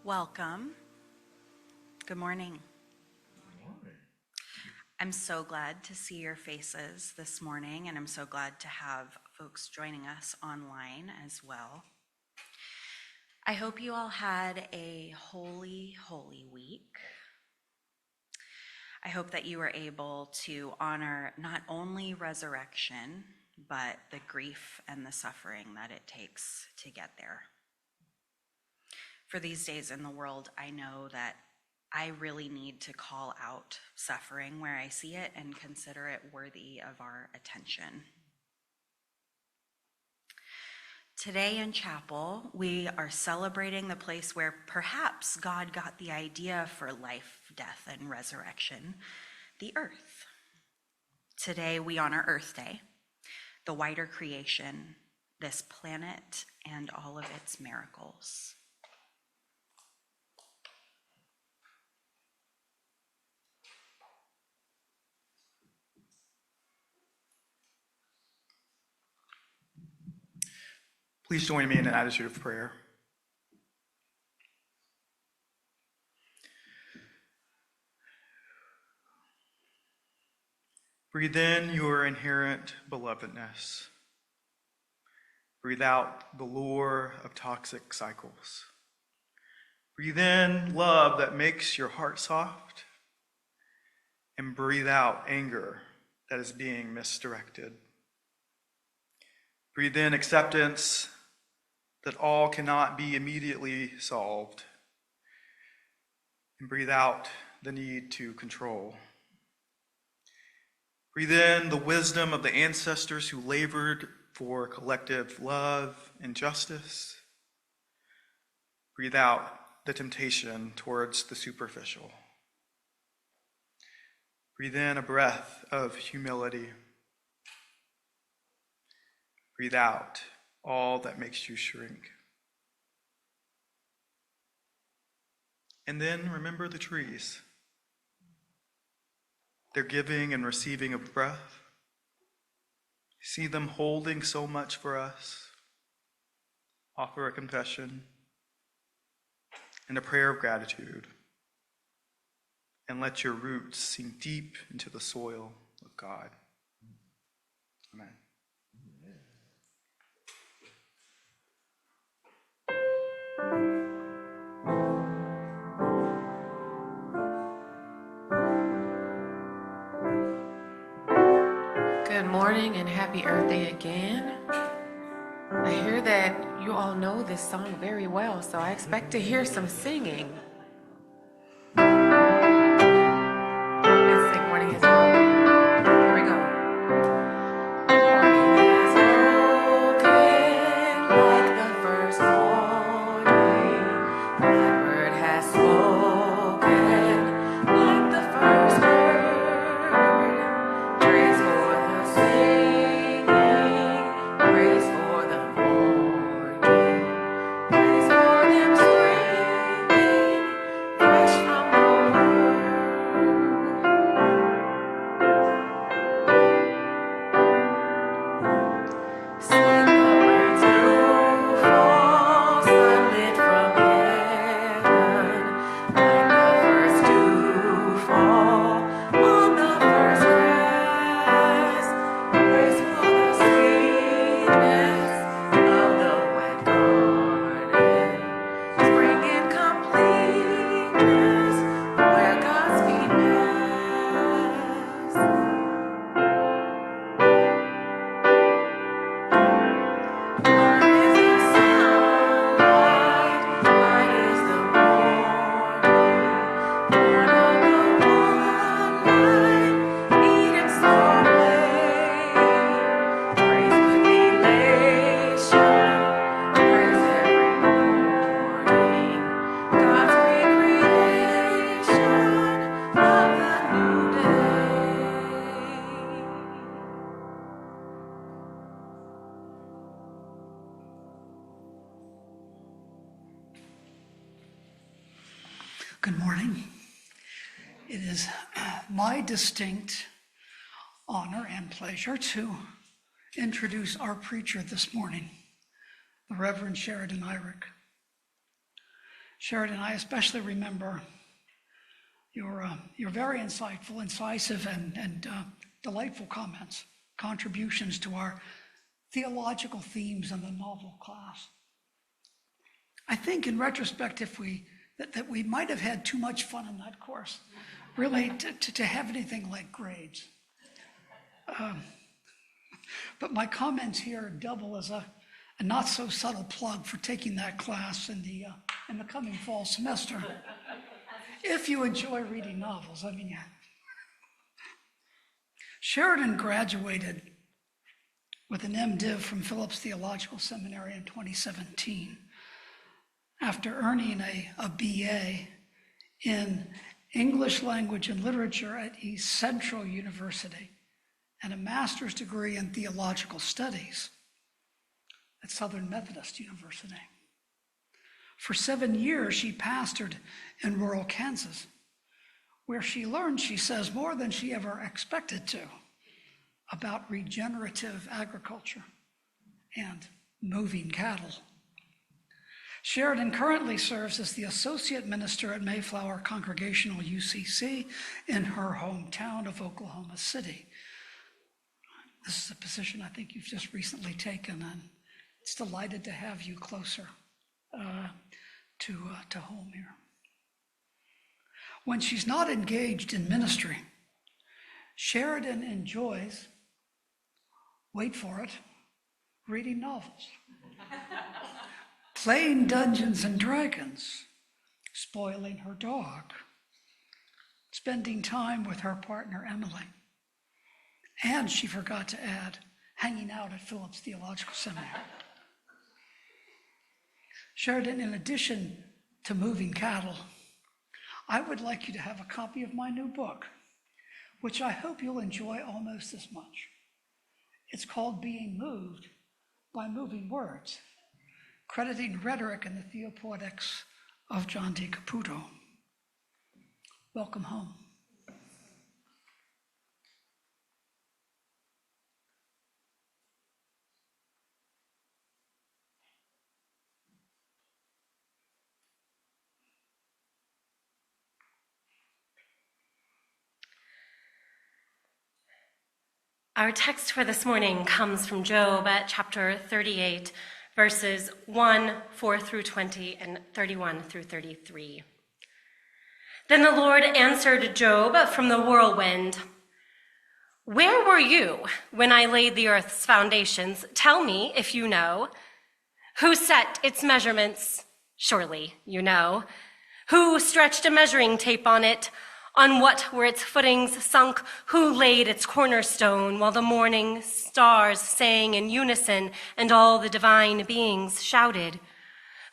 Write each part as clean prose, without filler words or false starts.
Welcome. Good morning. I'm so glad to see your faces this morning, and I'm so glad to have folks joining us online as well. I hope you all had a holy week. I hope that you were able to honor not only resurrection, but the grief and the suffering that it takes to get there. For these days in the world, I know that I really need to call out suffering where I see it and consider it worthy of our attention. Today in chapel, we are celebrating the place where perhaps God got the idea for life, death, and resurrection, the earth. Today we honor Earth Day, the wider creation, this planet, and all of its miracles. Please join me in an attitude of prayer. Breathe in your inherent belovedness. Breathe out the lure of toxic cycles. Breathe in love that makes your heart soft. And breathe out anger that is being misdirected. Breathe in acceptance that all cannot be immediately solved. And breathe out the need to control. Breathe in the wisdom of the ancestors who labored for collective love and justice. Breathe out the temptation towards the superficial. Breathe in a breath of humility. Breathe out all that makes you shrink. And then remember the trees. Their giving and receiving of breath. See them holding so much for us. Offer a confession and a prayer of gratitude. And let your roots sink deep into the soil of God. Amen. Good morning and happy Earth Day again. I hear that you all know this song very well, so I expect to hear some singing. Let's sing Morning is Broken. Here we go. Morning is broken like the first morning. Blackbird has spoken like the first bird. Praise for the singing, praise for the morning, praise for them screaming Good morning. It is my distinct honor and pleasure to introduce our preacher this morning, the Reverend Sheridan Eyrick. Sheridan, I especially remember your very insightful, incisive, and delightful comments, contributions to our theological themes in the novel class. I think in retrospect, that we might have had too much fun in that course, really, to have anything like grades. But my comments here double as a not so subtle plug for taking that class in the coming fall semester. If you enjoy reading novels, Sheridan graduated with an MDiv from Phillips Theological Seminary in 2017. After earning a BA in English Language and Literature at East Central University and a master's degree in Theological Studies at Southern Methodist University. For 7 years, she pastored in rural Kansas, where she learned, she says, more than she ever expected to about regenerative agriculture and moving cattle. Sheridan currently serves as the Associate Minister at Mayflower Congregational UCC in her hometown of Oklahoma City. This is a position I think you've just recently taken, and it's delighted to have you closer to home here. When she's not engaged in ministry, Sheridan enjoys, wait for it, reading novels. Playing Dungeons and Dragons, spoiling her dog, spending time with her partner Emily, and she forgot to add, hanging out at Phillips Theological Seminary. Sheridan, in addition to moving cattle, I would like you to have a copy of my new book, which I hope you'll enjoy almost as much. It's called Being Moved by Moving Words, crediting rhetoric and the theopoetics of John D. Caputo. Welcome home. Our text for this morning comes from Job at chapter 38, verses 1, 4 through 20, and 31 through 33. Then the Lord answered Job from the whirlwind, "Where were you when I laid the earth's foundations? Tell me if you know. Who set its measurements? Surely you know. Who stretched a measuring tape on it? On what were its footings sunk? Who laid its cornerstone while the morning stars sang in unison and all the divine beings shouted?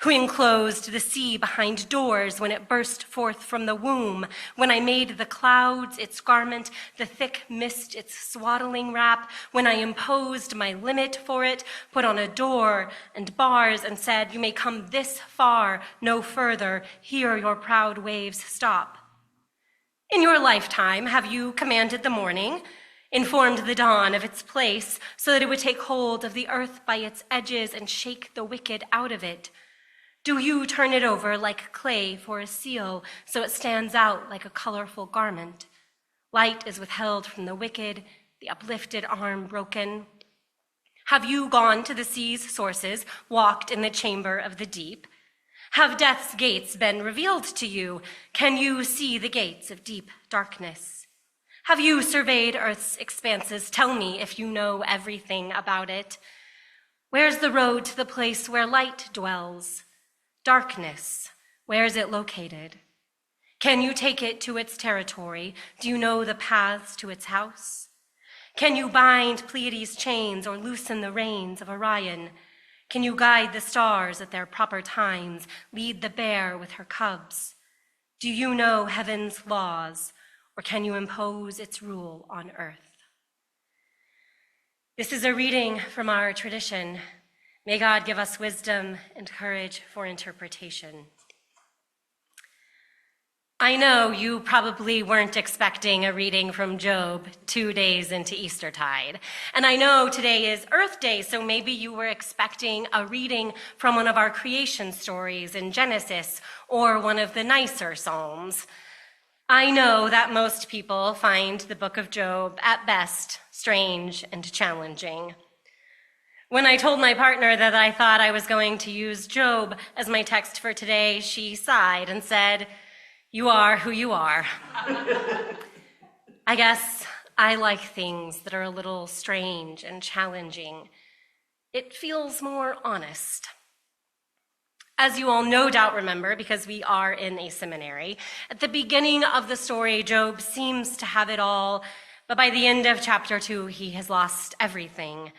Who enclosed the sea behind doors when it burst forth from the womb? When I made the clouds its garment, the thick mist its swaddling wrap? When I imposed my limit for it, put on a door and bars and said, you may come this far, no further. Here your proud waves stop. In your lifetime, have you commanded the morning, informed the dawn of its place, so that it would take hold of the earth by its edges and shake the wicked out of it? Do you turn it over like clay for a seal, so it stands out like a colorful garment? Light is withheld from the wicked, the uplifted arm broken. Have you gone to the sea's sources, walked in the chamber of the deep? Have death's gates been revealed to you? Can you see the gates of deep darkness? Have you surveyed earth's expanses? Tell me if you know everything about it. Where's the road to the place where light dwells? Darkness, where is it located? Can you take it to its territory? Do you know the paths to its house? Can you bind Pleiades' chains or loosen the reins of Orion? Can you guide the stars at their proper times, lead the bear with her cubs? Do you know heaven's laws, or can you impose its rule on earth? This is a reading from our tradition. May God give us wisdom and courage for interpretation. I know you probably weren't expecting a reading from Job 2 days into Eastertide. And I know today is Earth Day, so maybe you were expecting a reading from one of our creation stories in Genesis or one of the nicer Psalms. I know that most people find the book of Job at best strange and challenging. When I told my partner that I thought I was going to use Job as my text for today, she sighed and said, "You are who you are." I guess I like things that are a little strange and challenging. It feels more honest. As you all no doubt remember, because we are in a seminary, at the beginning of the story, Job seems to have it all, but by the end of chapter 2, he has lost everything.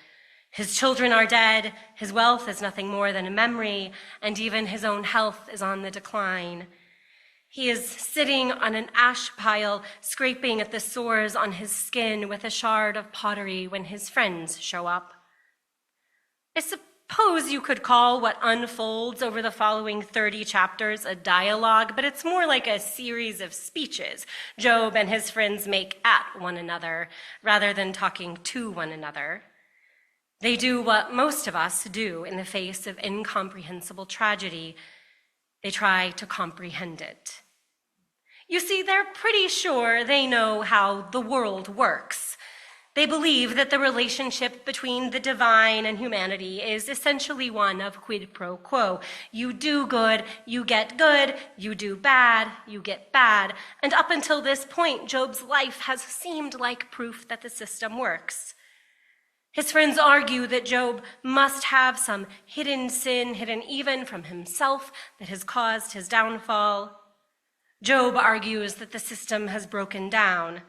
His children are dead, his wealth is nothing more than a memory, and even his own health is on the decline. He is sitting on an ash pile, scraping at the sores on his skin with a shard of pottery when his friends show up. I suppose you could call what unfolds over the following 30 chapters a dialogue, but it's more like a series of speeches Job and his friends make at one another, rather than talking to one another. They do what most of us do in the face of incomprehensible tragedy. They try to comprehend it. You see, they're pretty sure they know how the world works. They believe that the relationship between the divine and humanity is essentially one of quid pro quo. You do good, you get good. You do bad, you get bad. And up until this point, Job's life has seemed like proof that the system works. His friends argue that Job must have some hidden sin, hidden even from himself, that has caused his downfall. Job argues that the system has broken down.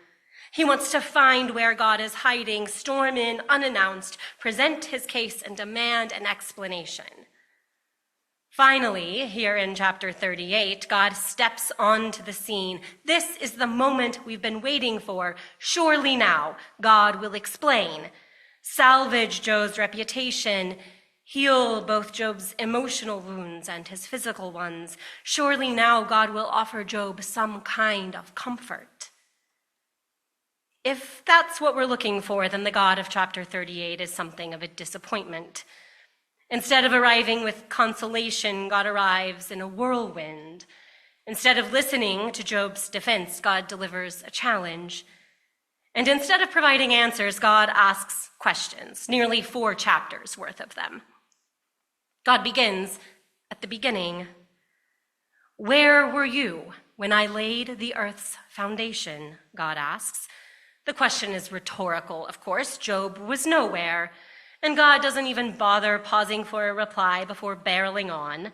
He wants to find where God is hiding, storm in unannounced, present his case, and demand an explanation. Finally, here in chapter 38, God steps onto the scene. This is the moment we've been waiting for. Surely now, God will explain. Salvage Job's reputation, heal both Job's emotional wounds and his physical ones. Surely now God will offer Job some kind of comfort. If that's what we're looking for, then the God of chapter 38 is something of a disappointment. Instead of arriving with consolation, God arrives in a whirlwind. Instead of listening to Job's defense, God delivers a challenge. And instead of providing answers, God asks questions, nearly 4 chapters worth of them. God begins at the beginning. Where were you when I laid the earth's foundation? God asks. The question is rhetorical, of course. Job was nowhere, and God doesn't even bother pausing for a reply before barreling on.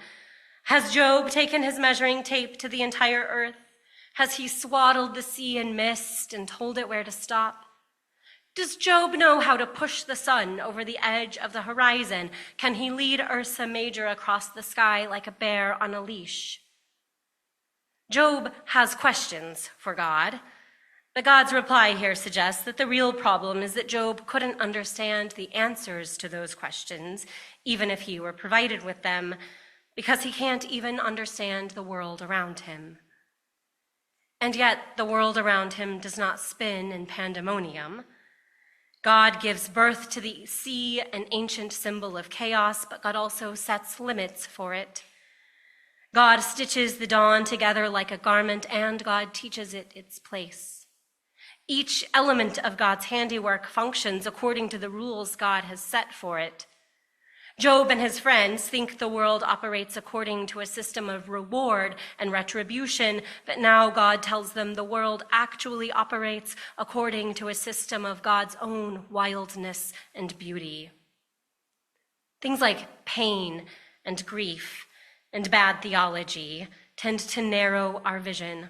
Has Job taken his measuring tape to the entire earth? Has he swaddled the sea in mist and told it where to stop? Does Job know how to push the sun over the edge of the horizon? Can he lead Ursa Major across the sky like a bear on a leash? Job has questions for God, but God's reply here suggests that the real problem is that Job couldn't understand the answers to those questions, even if he were provided with them, because he can't even understand the world around him. And yet, the world around him does not spin in pandemonium. God gives birth to the sea, an ancient symbol of chaos, but God also sets limits for it. God stitches the dawn together like a garment, and God teaches it its place. Each element of God's handiwork functions according to the rules God has set for it. Job and his friends think the world operates according to a system of reward and retribution, but now God tells them the world actually operates according to a system of God's own wildness and beauty. Things like pain and grief and bad theology tend to narrow our vision.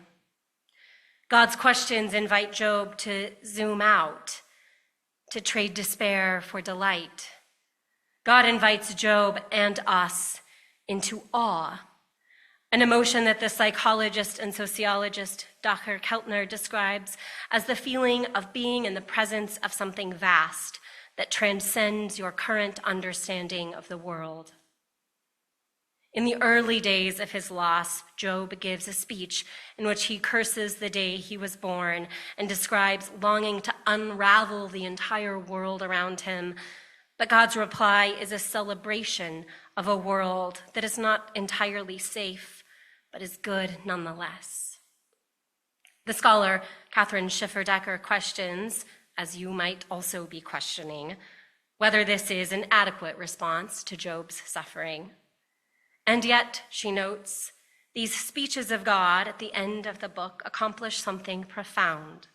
God's questions invite Job to zoom out, to trade despair for delight. God invites Job and us into awe, an emotion that the psychologist and sociologist Dacher Keltner describes as the feeling of being in the presence of something vast that transcends your current understanding of the world. In the early days of his loss, Job gives a speech in which he curses the day he was born and describes longing to unravel the entire world around him. But God's reply is a celebration of a world that is not entirely safe, but is good nonetheless. The scholar Catherine Schiffer-Decker questions, as you might also be questioning, whether this is an adequate response to Job's suffering. And yet, she notes, these speeches of God at the end of the book accomplish something profound.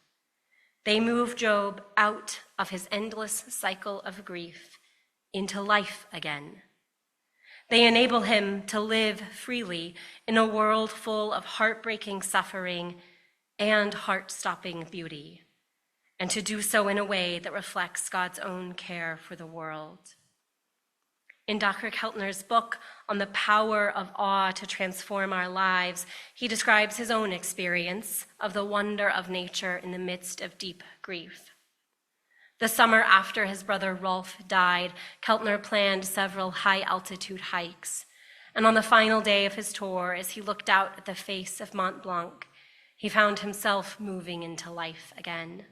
They move Job out of his endless cycle of grief into life again. They enable him to live freely in a world full of heartbreaking suffering and heart-stopping beauty, and to do so in a way that reflects God's own care for the world. In Dr. Keltner's book on the power of awe to transform our lives, he describes his own experience of the wonder of nature in the midst of deep grief. The summer after his brother Rolf died, Keltner planned several high-altitude hikes, and on the final day of his tour, as he looked out at the face of Mont Blanc, he found himself moving into life again.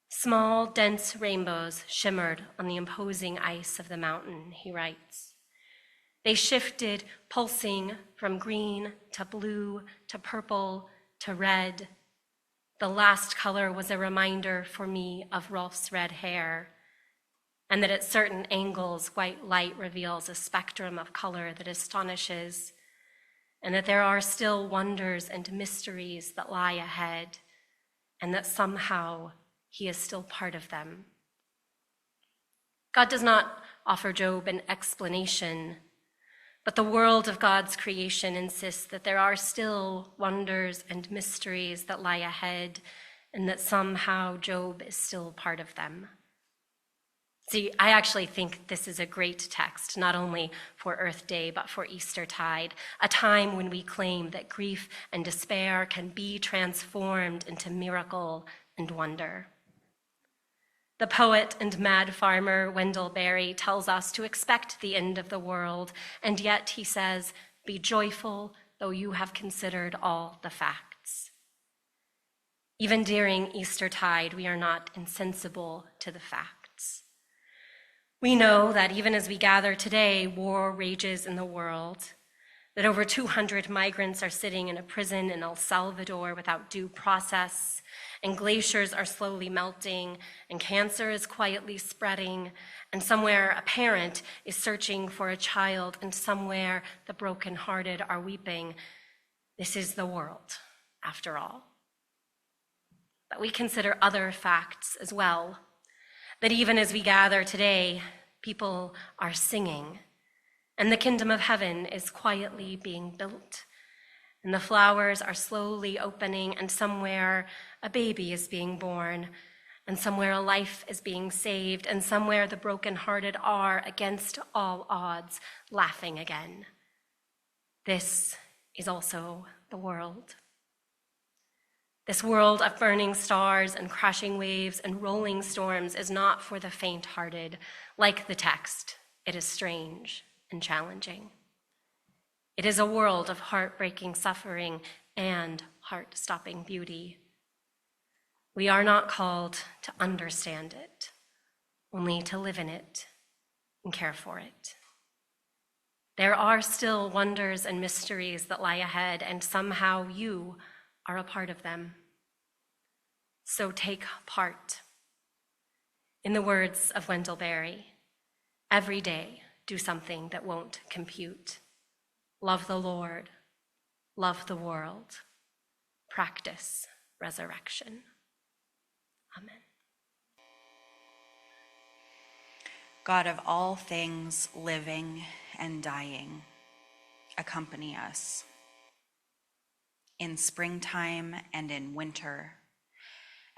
Small, dense rainbows shimmered on the imposing ice of the mountain, he writes. They shifted, pulsing from green to blue to purple to red. The last color was a reminder for me of Rolf's red hair, and that at certain angles, white light reveals a spectrum of color that astonishes, and that there are still wonders and mysteries that lie ahead, and that somehow he is still part of them. God does not offer Job an explanation, but the world of God's creation insists that there are still wonders and mysteries that lie ahead, and that somehow Job is still part of them. See, I actually think this is a great text, not only for Earth Day, but for Eastertide, a time when we claim that grief and despair can be transformed into miracle and wonder. The poet and mad farmer Wendell Berry tells us to expect the end of the world, and yet he says, "Be joyful, though you have considered all the facts." Even during Eastertide, we are not insensible to the facts. We know that even as we gather today, war rages in the world, that over 200 migrants are sitting in a prison in El Salvador without due process, and glaciers are slowly melting, and cancer is quietly spreading, and somewhere a parent is searching for a child, and somewhere the brokenhearted are weeping. This is the world, after all. But we consider other facts as well, that even as we gather today, people are singing, and the kingdom of heaven is quietly being built, and the flowers are slowly opening, and somewhere a baby is being born, and somewhere a life is being saved, and somewhere the brokenhearted are, against all odds, laughing again. This is also the world. This world of burning stars and crashing waves and rolling storms is not for the faint-hearted. Like the text, it is strange and challenging. It is a world of heartbreaking suffering and heart-stopping beauty. We are not called to understand it, only to live in it and care for it. There are still wonders and mysteries that lie ahead, and somehow you are a part of them. So take part. In the words of Wendell Berry, every day do something that won't compute. Love the Lord, love the world, practice resurrection. Amen. God of all things living and dying, accompany us in springtime and in winter,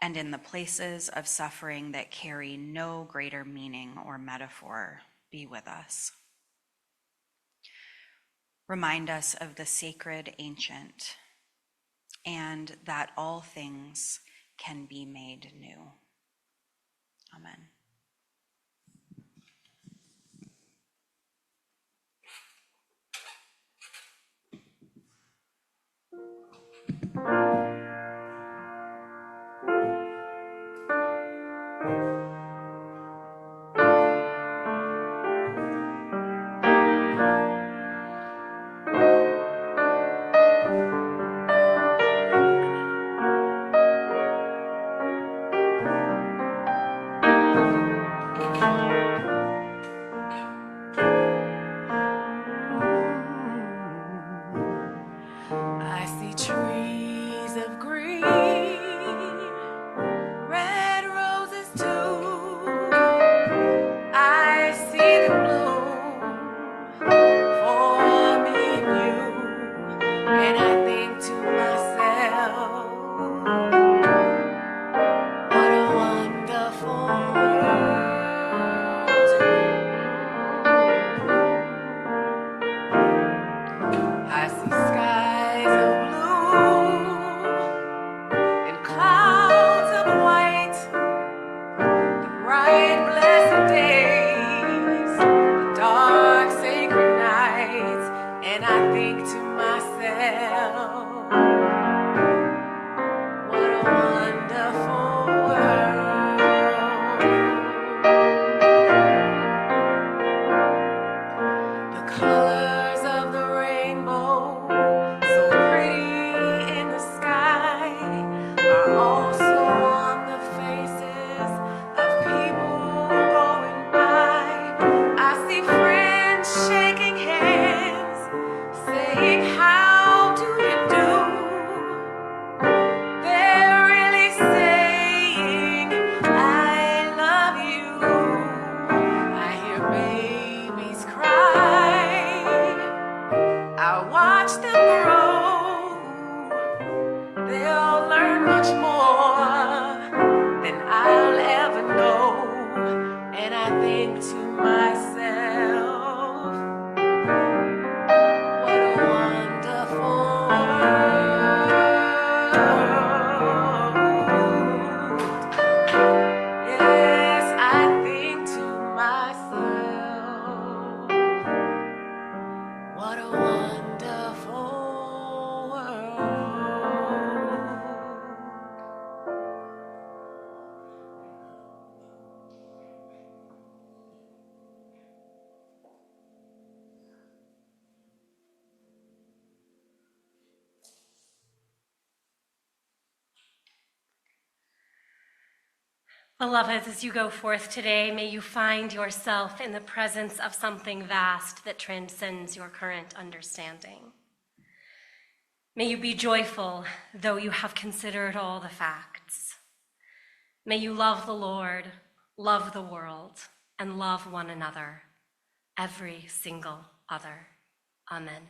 and in the places of suffering that carry no greater meaning or metaphor. Be with us. Remind us of the sacred ancient, and that all things can be made new. Amen. Beloveds, as you go forth today, may you find yourself in the presence of something vast that transcends your current understanding. May you be joyful, though you have considered all the facts. May you love the Lord, love the world, and love one another, every single other. Amen.